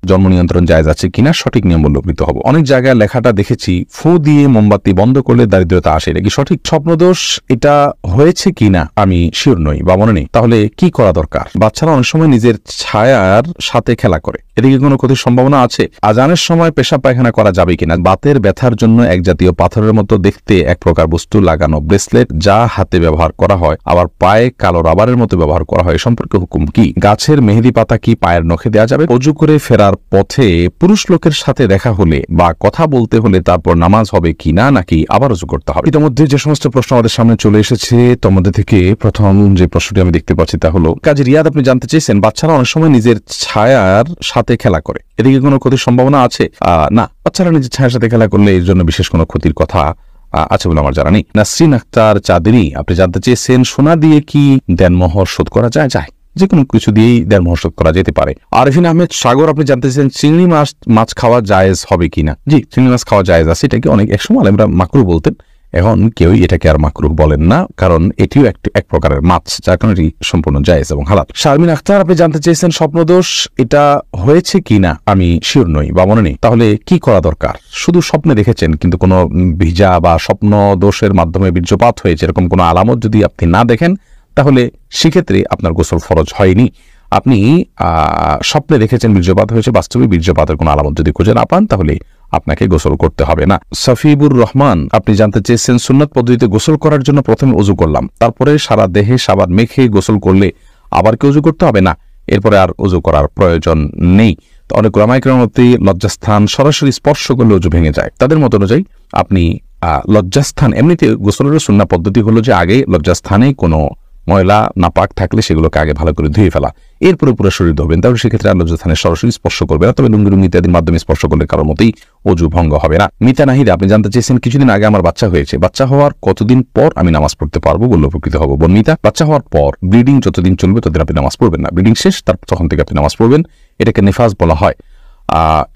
জন্ম নিয়ন্ত্রণ জায়েজ আছে কিনা সঠিক নিয়ম বলে উপকৃত হব। অনেক জায়গায় লেখাটা দেখেছি ফু দিয়ে মোমবাতি বন্ধ করলে দারিদ্রতা আসে, এটা কি সঠিক? স্বপ্নদোষ এটা হয়েছে কিনা আমি শিওর নই বা মনে নেই। তাহলে কি করা দরকার? বাচ্চারা অনেক সময় নিজের ছায়ার সাথে খেলা করে, এদিকে কোনো ক্ষতির সম্ভাবনা আছে? আজানের সময় পেশাব পায়খানা করা যাবে কিনা? বাতের ব্যথার জন্য এক জাতীয় পাথরের মতো দেখতে এক প্রকার বস্তু লাগানো ব্রেসলেট যা হাতে ব্যবহার করা হয় আবার পায়ে কালো রাবারের মতো ব্যবহার করা হয়, সম্পর্কে হুকুম কি? গাছের মেহেদি পাতা কি পায়ের নখে দেওয়া যাবে? অজু করে ফেরার পথে পুরুষ লোকের সাথে দেখা হলে বা কথা বলতে হলে তারপর নামাজ হবে কিনা নাকি আবার অজু করতে হবে? ইতিমধ্যে যে সমস্ত প্রশ্ন আমাদের সামনে চলে এসেছে তার মধ্যে থেকে প্রথম যে প্রশ্নটি আমি দেখতে পাচ্ছি তা হলো, কাজী রিয়াদ আপনি জানতে চেয়েছেন বাচ্চারা অনেক সময় নিজের ছায়ার সাথে খেলা করে, এদিকে কোনো ক্ষতির সম্ভাবনা আছে? না, বাচ্চারা নিজের ছায়ার সাথে খেলা করলে এর জন্য বিশেষ কোনো ক্ষতির কথা আছে বলে আমার জানা নেই। নাসরিন আক্তার চাঁদনী আপনি জানতে চেয়েছেন সোনা দিয়ে কি দেনমোহর শোধ করা যায়? যে কোনো কিছু দিয়েই দেনমোহর শোধ করা যেতে পারে। আরিফিন আহমেদ সাগর আপনি জানতে চেয়েছেন চিংড়ি মাছ খাওয়া জায়েজ হবে কিনা? জি, চিংড়ি মাছ খাওয়া জায়েজ আছে। এটাকে অনেক একসময় আলেমরা মাকরুহ বলতেন, এখন কেউই এটাকে আর মাকরুহ বলেন না, কারণ এটিও এক প্রকারের মাছ, যার কারণে এটি সম্পূর্ণ জায়েজ এবং হালাল। শারমিন আখতার আপনি জানতে চেয়েছেন স্বপ্নদোষ এটা হয়েছে কিনা আমি শিওর নই বা মনে নেই। তাহলে কি করা দরকার? শুধু স্বপ্নে দেখেছেন কিন্তু কোনো ভিজা বা স্বপ্ন দোষের মাধ্যমে বীর্যপাত হয়েছে এরকম কোনো আলামত যদি আপনি না দেখেন তাহলে সেক্ষেত্রে আপনার গোসল ফরজ হয়নি। আপনি স্বপ্নে দেখেছেন বীর্যপাত হয়েছে, বাস্তবে বীর্যপাতের কোনো আলামত যদি খুঁজে না পান তাহলে আপনাকে গোসল করতে হবে না। সফিবুর রহমান আপনি জানতে চেয়েছেন সুন্নত পদ্ধতিতে গোসল করার জন্য প্রথমে ওযু করলাম, তারপরে সারা দেহে সাবান মেখে গোসল করলে আবার কি ওযু করতে হবে? না, এরপরে আর ওযু করার প্রয়োজন নেই। অনেক উলামায়ে কেরামের মতে লজ্জাস্থান সরাসরি স্পর্শ করলে ওযু ভেঙে যায়। তাদের মত অনুযায়ী আপনি লজ্জাস্থান, এমনিতে গোসলের সুন্নাহ পদ্ধতি হলো যে আগে লজ্জাস্থানে কোনো ময়লা নাপাক থাকলে সেগুলোকে আগে ভালো করে ধুয়ে ফেলা, এরপরে পুরো শরীর ধোবেন, তাহলে সেক্ষেত্রে আর লজ্জাস্থানে সরাসরি স্পর্শ করবে না। তবে লুঙ্গি ইত্যাদির মাধ্যমে স্পর্শ করলে কারোর মতেই ওযু ভঙ্গ হবে না। মিতা নাহিদ আপনি জানতে চেয়েছেন কিছুদিন আগে আমার বাচ্চা হয়েছে, বাচ্চা হওয়ার কতদিন পর আমি নামাজ পড়তে পারবো বলে উপকৃত হবো? বোন মিতা, বাচ্চা হওয়ার পর ব্লিডিং যতদিন চলবে ততদিন আপনি নামাজ পড়বেন না, ব্লিডিং শেষ তখন থেকে আপনি নামাজ পড়বেন। এটাকে নেফাস বলা হয়।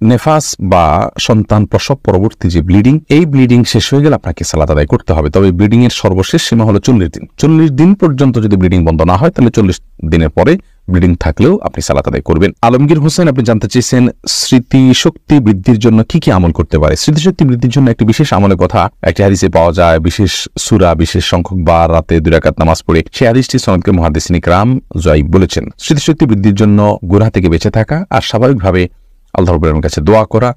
নেফাস বা সন্তান প্রসব পরবর্তী যে ব্লিডিং, এই ব্লিডিং শেষ হয়ে গেলে আপনাকে সালাত আদায় করতে হবে। তবে ব্লিডিং এর সর্বশেষ সীমা হলো 40 দিন। 40 দিন পর্যন্ত যদি ব্লিডিং বন্ধ না হয় তাহলে 40 দিনের পরে ব্লিডিং থাকলেও আপনি সালাত আদায় করবেন। আলমগীর হোসেন আপনি জানতে চেয়েছেন স্মৃতিশক্তি বৃদ্ধির জন্য কি কি আমল করতে পারে? স্মৃতিশক্তি বৃদ্ধির জন্য একটি বিশেষ আমলের কথা একটি হাদিসে পাওয়া যায়, বিশেষ সূরা বিশেষ সংখ্যক বার রাতে 2 রাকাত নামাজ পড়ে। সেই হাদিসটি সনদকে মুহাদ্দিসিন ইকরাম যায়িব বলেছেন। স্মৃতিশক্তি বৃদ্ধির জন্য গুনাহ থেকে বেঁচে থাকা আর স্বাভাবিকভাবে আল্লাহর রাব্বুল কাছে দোয়া করা,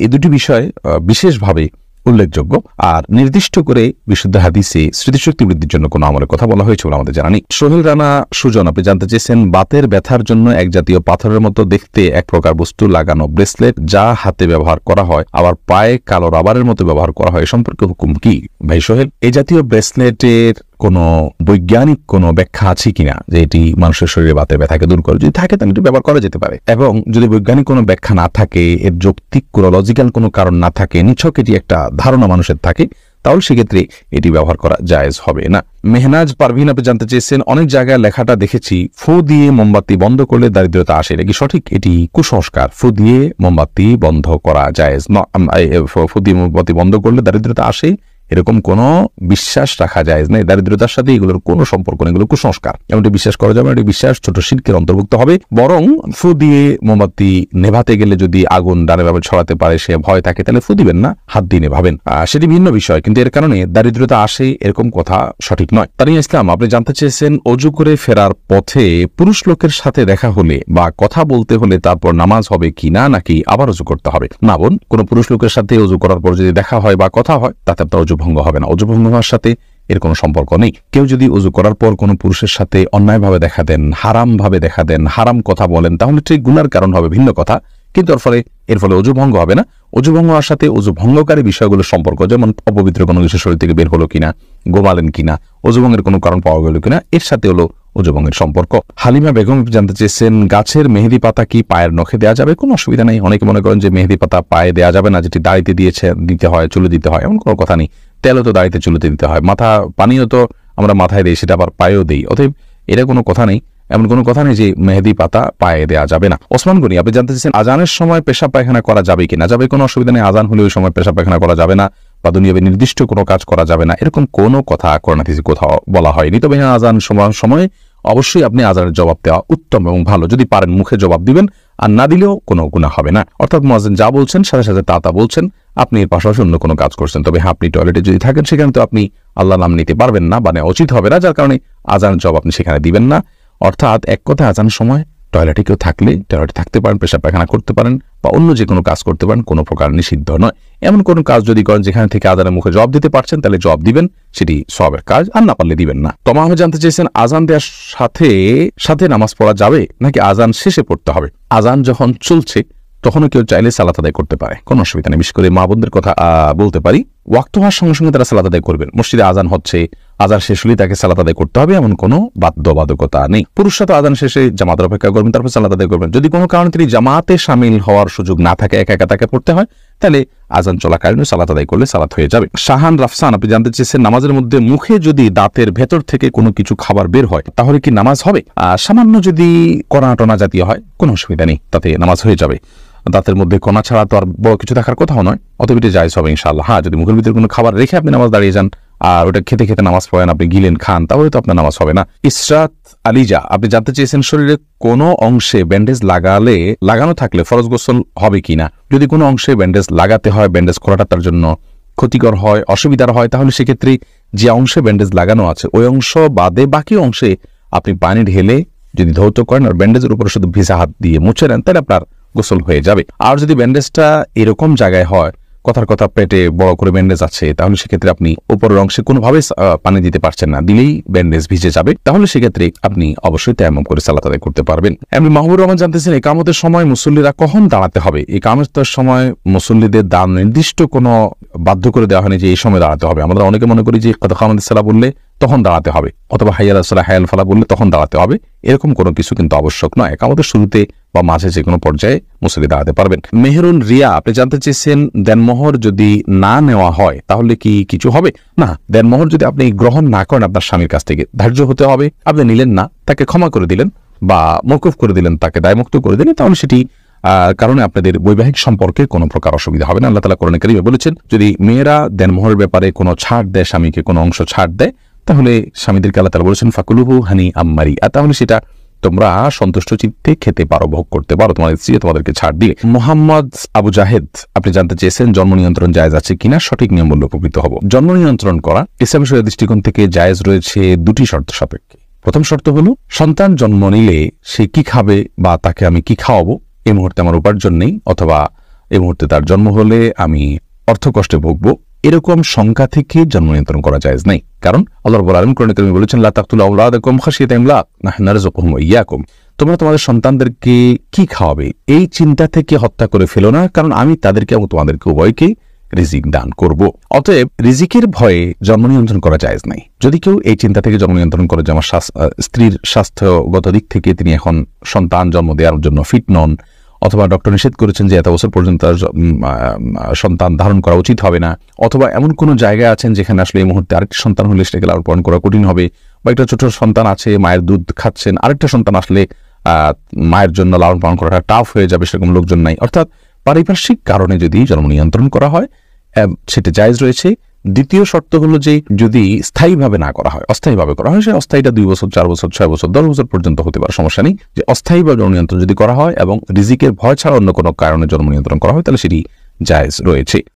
এই দুটি বিষয় বিশেষভাবে উল্লেখযোগ্য। আর নির্দিষ্ট করে বিশুদ্ধ হাদিসে স্মৃতিশক্তি বৃদ্ধির জন্য কোনো আমলের কথা বলা হয়েছে বলে আমাদের জানা নেই। সোহেল রানা সুজন আপনি জানতে চেয়েছেন বাতের ব্যথার জন্য এক জাতীয় পাথরের মতো দেখতে এক প্রকার বস্তু লাগানো ব্রেসলেট যা হাতে ব্যবহার করা হয় আবার পায়ে কালো রাবারের মতো ব্যবহার করা হয়, সম্পর্কে হুকুম কি? ভাই সোহেল, এই জাতীয় ব্রেসলেটের কোনো বৈজ্ঞানিক কোনো ব্যাখ্যা আছে কিনা যে এটি মানুষের শরীরে বাতের ব্যথাকে দূর করে? যদি থাকে তাহলে এটি ব্যবহার করা যেতে পারে, এবং যদি বৈজ্ঞানিক কোনো ব্যাখ্যা না থাকে, এর যৌক্তিক কোনো লজিক্যাল কোনো কারণ না থাকে, নিছক এটি একটা ধারণা মানুষের থাকে, তাহলে সেক্ষেত্রে এটি ব্যবহার করা জায়েজ হবে না। মেহনাজ পারভিন আপনি জানতে চেয়েছেন অনেক জায়গায় লেখাটা দেখেছি ফু দিয়ে মোমবাতি বন্ধ করলে দারিদ্রতা আসে, এটা কি সঠিক? এটি কুসংস্কার। ফু দিয়ে মোমবাতি বন্ধ করা জায়েজ, ফু দিয়ে মোমবাতি বন্ধ করলে দারিদ্রতা আসে এরকম কোনো বিশ্বাস রাখা যায় না। দারিদ্রতার সাথে এগুলোর কোনো সম্পর্ক নেই, এগুলো কুসংস্কার, এমনটি বিশ্বাস করা যাবে না। এটি বিশ্বাস ছোট শিরকের অন্তর্ভুক্ত হবে। বরং ফু দিয়ে মোমবাতি নেভাতে গেলে যদি আগুন ডানেভাবে ছড়াতে পারে সে ভয় থাকে তাহলে ফু দিবেন না, হাত দিয়ে নেভাবেন, সেটি ভিন্ন বিষয়। কিন্তু এর কারণে দারিদ্রতা আসে এরকম কথা সঠিক নয়। তারিয়া ইসলাম আপনি জানতে চেয়েছেন অজু করে ফেরার পথে পুরুষ লোকের সাথে দেখা হলে বা কথা বলতে হলে তারপর নামাজ হবে কিনা নাকি আবার অজু করতে হবে? না বোন, কোন পুরুষ লোকের সাথে অজু করার পর যদি দেখা হয় বা কথা হয় তাতে আপনার অজু ভঙ্গ হবে না। অজু ভঙ্গ হওয়ার সাথে এর কোনো সম্পর্ক নেই। কেউ যদি অজু করার পর কোনো পুরুষের সাথে অন্যায়ভাবে দেখা দেন, হারাম ভাবে দেখা দেন, হারাম কথা বলেন, তাহলে ঠিক গুনার কারণ হবে, ভিন্ন কথা, কিন্তু এর ফলে অজু ভঙ্গ হবে না। অজু ভঙ্গ হওয়ার সাথে অজু ভঙ্গকারী বিষয়গুলোর সম্পর্ক, যেমন অপবিত্র কোনো কিছু শরীর থেকে বের হলো কিনা, গোমালেন কিনা, অজু ভঙ্গের কোনো কারণ পাওয়া গেল কিনা, এর সাথে হলো অজু ভঙ্গের সম্পর্ক। হালিমা বেগম জানতে চেয়েছেন গাছের মেহেদি পাতা কি পায়ের নখে দেওয়া যাবে? কোনো অসুবিধা নেই। অনেকে মনে করেন যে মেহেদি পাতা পায়ে দেওয়া যাবে না, যেটি দাড়িতে দিতে হয়, চুলে দিতে হয়, এমন কোনো কথা নেই। তেলও তো দাড়িতে চুলেতে দিতে হয়, পানিও তো আমরা মাথায় দিই, সেটা আবার পায়েও দিই, অতএব এটা কোনো কথা নেই, এমন কোনো কথা নেই যে মেহেদি পাতা পায়ে দেওয়া যাবে না। ওসমান গনি আপনি জানতে চাচ্ছেন আজানের সময় পেশাব পায়খানা করা যাবে কিনা? যাবে, কোনো অসুবিধা নেই। আজান হলে ওই সময় পেশাব পায়খানা করা যাবে না বা দুনিয়াবে নির্দিষ্ট কোনো কাজ করা যাবে না, এরকম কোনো কথা কোরআন হাদিসে কোথাও বলা হয়নি। তবে আজান সময় অবশ্যই আপনি আজানের জবাব দেওয়া উত্তম এবং ভালো। যদি পারেন মুখে জবাব দিবেন, আর না দিলেও কোনো গুনাহ হবে না। অর্থাৎ মুয়াজ্জিন যা বলছেন সাথে সাথে তা বলছেন, আপনি এর পাশাপাশি অন্য কোনো কাজ করছেন। তবে আপনি টয়লেটে যদি থাকেন সেখানে তো আপনি আল্লাহ নাম নিতে পারবেন না, মানে উচিত হবে না, যার কারণে আজানের জবাব আপনি সেখানে দিবেন না। অর্থাৎ এক কথা, আজানের সময় টয়লেটে কেউ থাকলে টয়লেটে থাকতে পারেন, পেশাব পায়খানা করতে পারেন বা অন্য যে কোনো কাজ করতে পারেন, কোনো প্রকার নিষিদ্ধ নয়। এমন কোনো কাজ যদি করেন যেখানে থেকে আজানের মুখে জবাব দিতে পারছেন, তাহলে জবাব দিবেন, সেটি সওয়াবের কাজ, আর না পারলে দিবেন না। তমা আহমেদ জানতে চেয়েছেন, আজান দেওয়ার সাথে সাথে নামাজ পড়া যাবে নাকি আজান শেষে পড়তে হবে? আজান যখন চলছে তখনও কেউ চাইলে সালাত আদায় করতে পারে, কোনো অসুবিধা নেই। বিশেষ করে মা বোনদের কথা বলতে পারি, ওয়াক্ত হওয়ার সঙ্গে সঙ্গে তারা সালাত আদায় করবেন। মসজিদে আজান হচ্ছে, আজান শেষ হলেই তাকে সালাত আদায় করতে হবে, এমন কোনো বাধ্যবাধকতা নেই। পুরুষরা তো আজান শেষে জামাতের অপেক্ষা করবেন, তারপর সালাত আদায় করবেন। যদি কোনো কারণে তিনি জামাতে শামিল হওয়ার সুযোগ না থাকে, একা একা তাকে পড়তে হয়, তাহলে আজান চলাকালীন সালাত আদায় করলে সালাত হয়ে যাবে। শাহান রাফসান, আপনি জানতে চেয়েছেন, নামাজের মধ্যে মুখে যদি দাঁতের ভেতর থেকে কোনো কিছু খাবার বের হয় তাহলে কি নামাজ হবে? সামান্য যদি কণা টনা জাতীয় হয় কোনো অসুবিধা নেই, তাতে নামাজ হয়ে যাবে। দাঁতের মধ্যে কণা ছাড়া তো আর বড় কিছু দেখার কোথাও নয়, অতএব এটা জায়েজ হবে ইনশাআল্লাহ। হ্যাঁ, যদি মুখের ভিতরে কোনো খাবার রেখে আপনি নামাজ দাঁড়িয়ে যান আর ওটা খেতে খেতে নামাজ পড়েন, আপনি গিলেন খান, তাহলে তো আপনার নামাজ হবে না। ইসরাত আলিজা, আপনি জানতে চেয়েছেন, শরীরে কোনো অংশে ব্যান্ডেজ লাগানো থাকলে ফরজ গোসল হবে কিনা? যদি কোনো অংশে ব্যান্ডেজ লাগাতে হয়, ব্যান্ডেজ করাটা তার জন্য ক্ষতিকর হয়, অসুবিধার হয়, তাহলে সেক্ষেত্রে যে অংশে ব্যান্ডেজ লাগানো আছে ওই অংশ বাদে বাকি অংশে আপনি পানি ঢেলে যদি ধৌত করেন আর ব্যান্ডেজের উপরে শুধু ভিজা হাত দিয়ে মুছে নেন, তাহলে আপনার গোসল হয়ে যাবে। আর যদি ব্যান্ডেজটা এরকম জায়গায় হয়, কথার কথা পেটে বড় করে ব্যান্ডেজ আছে, তাহলে সেক্ষেত্রে আপনি উপরের অংশে কোনোভাবে পানি দিতে পারছেন না, দিলেই ব্যান্ডেজ ভিজে যাবে, তাহলে সেক্ষেত্রে আপনি অবশ্যই তায়াম্মুম করে সালাত আদায় করতে পারবেন। এমনি মাহবুবুর রহমান জানতেছেন, ইকামতের সময় মুসল্লিরা কখন দাঁড়াতে হবে? ইকামতের সময় মুসল্লিদের দান নির্দিষ্ট কোনো বাধ্য করে দেওয়া হয়নি যে এই সময় দাঁড়াতে হবে। আমরা অনেকে মনে করি যে কদ কামাতিস সালাহ বললে তখন দাঁড়াতে হবে, অথবা হাইয়া আলাস সালাহ হায়াল ফালাহ বললে তখন দাঁড়াতে হবে, এরকম কোনো কিছু কিন্তু আবশ্যক নয়। ইকামতের শুরুতে বা মাঝে যে কোনো পর্যায়ে মুসল্লি দাঁড়াতে পারবেন। মেহরুন রিয়া, আপনি জানতে চেয়েছেন, দেনমোহর যদি না নেওয়া হয় তাহলে কি কিছু হবে? না, দেনমোহর যদি আপনি গ্রহণ না করেন আপনার স্বামীর কাছ থেকে, ধার্য হতে হবে, আপনি নিলেন না, তাকে ক্ষমা করে দিলেন বা মওকুফ করে দিলেন, তাকে দায়মুক্ত করে দিলেন, তাহলে সেটি কারণে আপনাদের বৈবাহিক সম্পর্কে কোনো প্রকার অসুবিধা হবে না। আল্লাহ তাআলা কোরআনে কারীমে বলেছেন, যদি মেয়েরা দেনমোহরের ব্যাপারে কোনো ছাড় দেয়, স্বামীকে কোনো অংশ ছাড় দেয়, তাহলে স্বামীদেরকে আল্লাহ তাআলা বলেছেন ফাকুলুহু হানি আম্মারি, তাহলে সেটা তোমরা সন্তুষ্ট চিত্তে খেতে পারো, ভোগ করতে পারো, তোমাদের স্ত্রী তোমাদেরকে ছাড় দিয়ে। মোহাম্মদ আবু জাহেদ, আপনি জানতে চেয়েছেন, জন্ম নিয়ন্ত্রণ জায়েজ আছে কিনা, সঠিক নিয়ম বললে উপকৃত হব। জন্ম নিয়ন্ত্রণ করা ইসলামী শরীয়তের দৃষ্টিকোণ থেকে জায়েজ রয়েছে দুটি শর্ত সাপেক্ষে। প্রথম শর্ত হলো, সন্তান জন্ম নিলে সে কি খাবে বা তাকে আমি কি খাওয়াবো, এই মুহূর্তে আমার উপার্জন নেই, অথবা এই মুহূর্তে তার জন্ম হলে আমি অর্থ কষ্টে ভুগবো, এরকম শঙ্কা থেকে জন্ম নিয়ন্ত্রণ করা জায়েজ নাই। কারণ আল্লাহ রাব্বুল আলামিন কোরআনে কারীমে বলেছেন, লা তাকতুলু আওলাদাকুম খাশিয়াতা ইমলাক নাহনু নারযুকুহুম ওয়া ইয়াকুম, তোমরা তোমাদের সন্তানদেরকে কি খাওয়াবে এই চিন্তা থেকে হত্যা করে ফেলো না, কারণ আমি তাদেরকে এবং তোমাদেরকে উভয়কে রিজিক দান করব। অতএব রিজিকের ভয়ে জন্ম নিয়ন্ত্রণ করা জায়েজ নাই। যদি কেউ এই চিন্তা থেকে জন্ম নিয়ন্ত্রণ করে যে আমার স্ত্রীর স্বাস্থ্যগত দিক থেকে তিনি এখন সন্তান জন্ম দেওয়ার জন্য ফিট নন, অথবা ডক্টর নিষেধ করেছেন যে এত বছর পর্যন্ত সন্তান ধারণ করা উচিত হবে না, অথবা এমন কোনো জায়গায় আছেন যেখানে আসলে এই মুহূর্তে আরেকটি সন্তান হলে সেটাকে লালন পালন করা কঠিন হবে, বা একটা ছোট সন্তান আছে মায়ের দুধ খাচ্ছেন, আরেকটা সন্তান আসলে মায়ের জন্য লালন পালন করাটা টাফ হয়ে যাবে, সেরকম লোকজন নাই, অর্থাৎ পারিপার্শ্বিক কারণে যদি জন্ম নিয়ন্ত্রণ করা হয় সেটা জায়েজ রয়েছে। দ্বিতীয় শর্ত হলো যে যদি স্থায়ীভাবে না করা হয়, অস্থায়ীভাবে করা হয়, সে অস্থায়ীটা 2 বছর 4 বছর 6 বছর 10 বছর পর্যন্ত হতে পারে, সমস্যা নেই। যে অস্থায়ীভাবে জন্ম নিয়ন্ত্রণ যদি করা হয় এবং রিজিকের ভয় ছাড়া অন্য কোনো কারণে জন্ম নিয়ন্ত্রণ করা হয়, তাহলে সেটি জায়েজ রয়েছে।